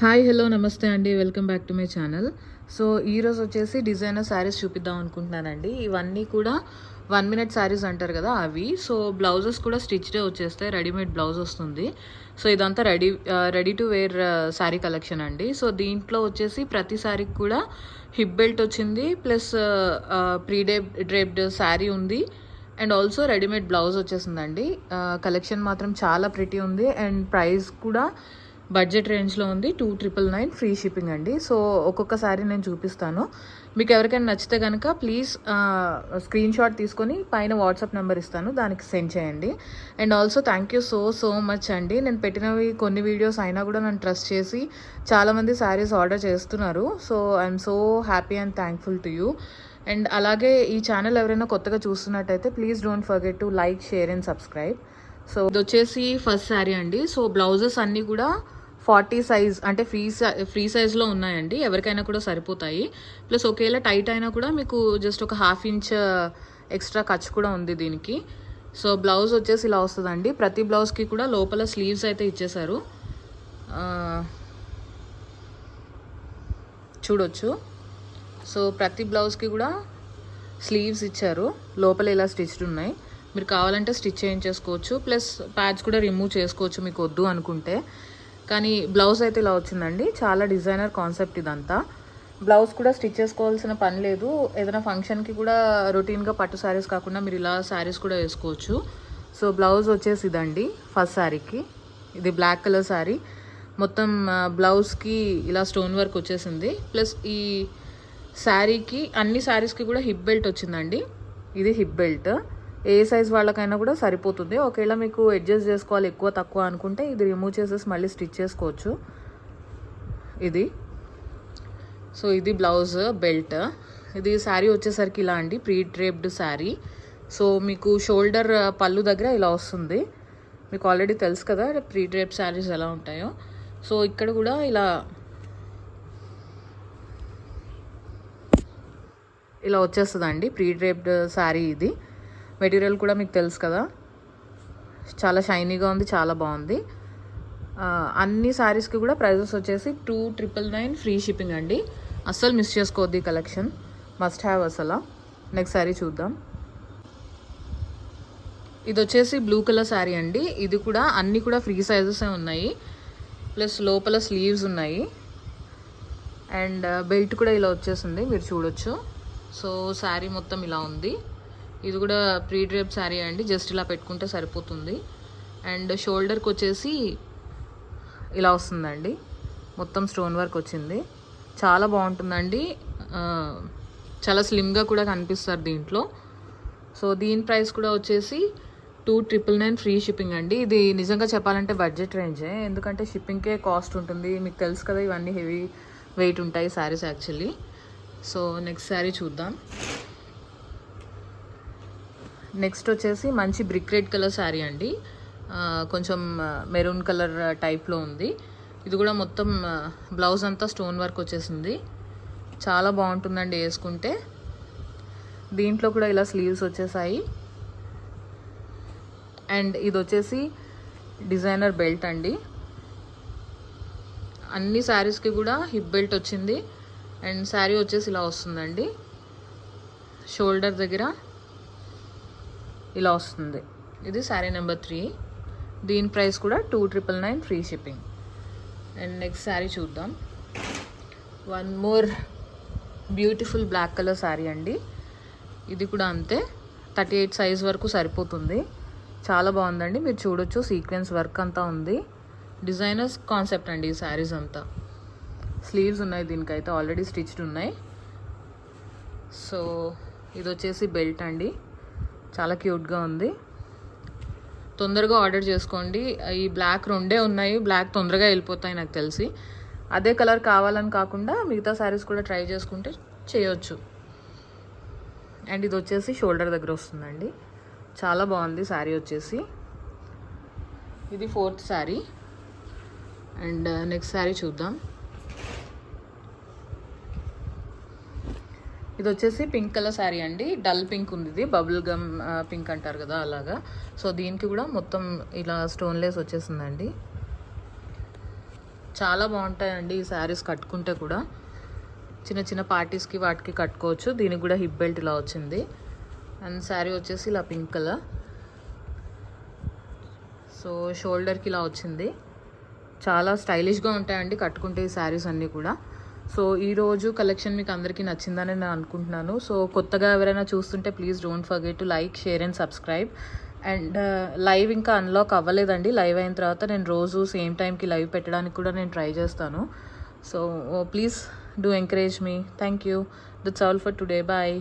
Hi hello నమస్తే అండి, welcome back to my channel. So ఈరోజు వచ్చేసి డిజైనర్ శారీస్ చూపిద్దాం అనుకుంటున్నానండి. ఇవన్నీ కూడా 1 మినిట్ శారీస్ అంటారు కదా అవి. సో బ్లౌజెస్ కూడా స్టిచ్డే వచ్చేస్తాయి, రెడీమేడ్ బ్లౌజ్ వస్తుంది. సో ఇదంతా ready to wear sari collection అండి. సో దీంట్లో వచ్చేసి ప్రతి శారీకి కూడా హిప్ బెల్ట్ వచ్చింది, ప్లస్ డ్రేప్డ్ శారీ ఉంది, అండ్ ఆల్సో రెడీమేడ్ బ్లౌజ్ వచ్చేసిందండి. కలెక్షన్ మాత్రం చాలా ప్రిటీ ఉంది, అండ్ ప్రైస్ కూడా బడ్జెట్ రేంజ్లో ఉంది. 2999 ఫ్రీ షిప్పింగ్ అండి. సో ఒక్కొక్కసారి నేను చూపిస్తాను. మీకు ఎవరికైనా నచ్చితే కనుక ప్లీజ్ స్క్రీన్ షాట్ తీసుకొని పైన వాట్సాప్ నెంబర్ ఇస్తాను, దానికి సెండ్ చేయండి. And also thank you so much అండి. నేను పెట్టినవి కొన్ని వీడియోస్ అయినా కూడా నన్ను ట్రస్ట్ చేసి చాలామంది శారీస్ ఆర్డర్ చేస్తున్నారు. So I'm so happy and thankful to you. And అలాగే ఈ ఛానల్ ఎవరైనా కొత్తగా చూస్తున్నట్టయితే please don't forget to like, share and subscribe. So ఇది వచ్చేసి ఫస్ట్ శారీ అండి. సో బ్లౌజెస్ అన్నీ కూడా 40 సైజ్ అంటే ఫ్రీ సైజ్లో ఉన్నాయండి, ఎవరికైనా కూడా సరిపోతాయి. ప్లస్ ఒకవేళ టైట్ అయినా కూడా మీకు జస్ట్ ఒక 1/2 ఇంచ్ ఎక్స్ట్రా ఖర్చు కూడా ఉంది దీనికి. సో బ్లౌజ్ వచ్చేసి ఇలా వస్తుందండి. ప్రతి బ్లౌజ్కి కూడా లోపల స్లీవ్స్ అయితే ఇచ్చేసారు, చూడొచ్చు. సో ప్రతి బ్లౌజ్కి కూడా స్లీవ్స్ ఇచ్చారు, లోపల ఇలా స్టిచ్డ్ ఉన్నాయి. మీరు కావాలంటే స్టిచ్ చేయించేసుకోవచ్చు, ప్లస్ ప్యాచ్ కూడా రిమూవ్ చేసుకోవచ్చు మీకు వద్దు అనుకుంటే. కానీ బ్లౌజ్ అయితే ఇలా వచ్చిందండి. చాలా డిజైనర్ కాన్సెప్ట్ ఇదంతా. బ్లౌజ్ కూడా స్టిచ్ చేసుకోవాల్సిన పని లేదు. ఏదైనా ఫంక్షన్కి కూడా రొటీన్గా పట్టు శారీస్ కాకుండా మీరు ఇలా శారీస్ కూడా వేసుకోవచ్చు. సో బ్లౌజ్ వచ్చేసి ఇదండి ఫస్ట్ శారీకి. ఇది బ్లాక్ కలర్ శారీ. మొత్తం బ్లౌజ్కి ఇలా స్టోన్ వర్క్ వచ్చేసింది. ప్లస్ ఈ శారీకి అన్ని శారీస్కి కూడా హిప్ బెల్ట్ వచ్చిందండి. ఇది హిప్ బెల్ట్ ఏ సైజ్ వాళ్ళకైనా కూడా సరిపోతుంది. ఒకవేళ మీకు అడ్జస్ట్ చేసుకోవాలి ఎక్కువ తక్కువ అనుకుంటే ఇది రిమూవ్ చేసేసి మళ్ళీ స్టిచ్ చేసుకోవచ్చు. ఇది సో ఇది బ్లౌజ్ బెల్ట్. ఇది శారీ వచ్చేసరికి ఇలా అండి, ప్రీ డ్రేప్డ్ శారీ. సో మీకు షోల్డర్ పళ్ళు దగ్గర ఇలా వస్తుంది. మీకు ఆల్రెడీ తెలుసు కదా ప్రీ డ్రేప్ శారీస్ ఎలా ఉంటాయో. సో ఇక్కడ కూడా ఇలా వచ్చేస్తుందండి ప్రీ డ్రేప్డ్ శారీ. ఇది మెటీరియల్ కూడా మీకు తెలుసు కదా, చాలా షైనీగా ఉంది, చాలా బాగుంది. అన్ని శారీస్కి కూడా ప్రైజెస్ వచ్చేసి 2999 ఫ్రీ షిప్పింగ్ అండి. అస్సలు మిస్ చేసుకోవద్దు, ఈ కలెక్షన్ మస్ట్ హ్యావ్ అసలు. నెక్స్ట్ శారీ చూద్దాం. ఇది వచ్చేసి బ్లూ కలర్ శారీ అండి. ఇది కూడా అన్నీ కూడా ఫ్రీ సైజెసే ఉన్నాయి, ప్లస్ లోపల స్లీవ్స్ ఉన్నాయి, అండ్ బెల్ట్ కూడా ఇలా వచ్చేసింది, మీరు చూడొచ్చు. సో శారీ మొత్తం ఇలా ఉంది. ఇది కూడా ప్రీ డ్రేప్ శారీ అండి, జస్ట్ ఇలా పెట్టుకుంటే సరిపోతుంది. అండ్ షోల్డర్కి వచ్చేసి ఇలా వస్తుందండి, మొత్తం స్టోన్ వర్క్ వచ్చింది. చాలా బాగుంటుందండి, చాలా స్లిమ్గా కూడా కనిపిస్తారు దీంట్లో. సో దీని ప్రైస్ కూడా వచ్చేసి 2999 ఫ్రీ షిప్పింగ్ అండి. ఇది నిజంగా చెప్పాలంటే బడ్జెట్ రేంజే, ఎందుకంటే షిప్పింగ్కే కాస్ట్ ఉంటుంది. మీకు తెలుసు కదా ఇవన్నీ హెవీ వెయిట్ ఉంటాయి saris actually. So next sari చూద్దాం. నెక్స్ట్ వచ్చేసి మంచి బ్రిక్ రెడ్ కలర్ శారీ అండి, కొంచెం మెరూన్ కలర్ టైప్లో ఉంది. ఇది కూడా మొత్తం బ్లౌజ్ అంతా స్టోన్ వర్క్ వచ్చేసింది, చాలా బాగుంటుందండి వేసుకుంటే. దీంట్లో కూడా ఇలా స్లీవ్స్ వచ్చేసాయి. అండ్ ఇది వచ్చేసి డిజైనర్ బెల్ట్ అండి. అన్ని శారీస్కి కూడా హిప్ బెల్ట్ వచ్చింది. అండ్ శారీ వచ్చేసి ఇలా వస్తుందండి, షోల్డర్ దగ్గర ఇలా వస్తుంది. ఇది శారీ నెంబర్ 3. దీని ప్రైస్ కూడా 2999 free shipping. And next sari చూద్దాం. One more beautiful black colour sari అండి. ఇది కూడా అంతే, 38 సైజ్ వరకు సరిపోతుంది. చాలా బాగుందండి, మీరు చూడొచ్చు. సీక్వెన్స్ వర్క్ అంతా ఉంది, డిజైనర్స్ కాన్సెప్ట్ అండి ఈ శారీస్ అంతా. స్లీవ్స్ ఉన్నాయి, దీనికైతే ఆల్రెడీ స్టిచ్డ్ ఉన్నాయి. సో ఇది వచ్చేసి బెల్ట్ అండి, చాలా క్యూట్గా ఉంది. తొందరగా ఆర్డర్ చేసుకోండి. ఈ బ్లాక్ 2 ఉన్నాయి, బ్లాక్ తొందరగా వెళ్ళిపోతాయి నాకు తెలిసి. అదే కలర్ కావాలని కాకుండా మిగతా శారీస్ కూడా ట్రై చేసుకుంటే చేయొచ్చు. అండ్ ఇది వచ్చేసి షోల్డర్ దగ్గర వస్తుందండి, చాలా బాగుంది శారీ వచ్చేసి. ఇది 4th sari. And next sari చూద్దాం. ఇది వచ్చేసి పింక్ కలర్ శారీ అండి, డల్ పింక్ ఉంది. ఇది బబుల్ గమ్ పింక్ అంటారు కదా అలాగా. సో దీనికి కూడా మొత్తం ఇలా స్టోన్ లేస్ వచ్చేసిందండి, చాలా బాగుంటాయండి ఈ శారీస్ కట్టుకుంటే కూడా. చిన్న చిన్న పార్టీస్కి వాటికి కట్టుకోవచ్చు. దీనికి కూడా హిప్ బెల్ట్ ఇలా వచ్చింది. అండ్ శారీ వచ్చేసి ఇలా పింక్ కలర్. సో షోల్డర్కి ఇలా వచ్చింది. చాలా స్టైలిష్గా ఉంటాయండి కట్టుకుంటే ఈ శారీస్ అన్నీ కూడా. సో ఈరోజు కలెక్షన్ మీకు అందరికీ నచ్చిందని నేను అనుకుంటున్నాను. సో కొత్తగా ఎవరైనా చూస్తుంటే please don't forget to like, share and subscribe. And live ఇంకా అన్లాక్ అవ్వలేదండి. లైవ్ అయిన తర్వాత నేను రోజు సేమ్ టైంకి లైవ్ పెట్టడానికి కూడా నేను ట్రై చేస్తాను. So please do encourage me. Thank you. That's all for today. Bye.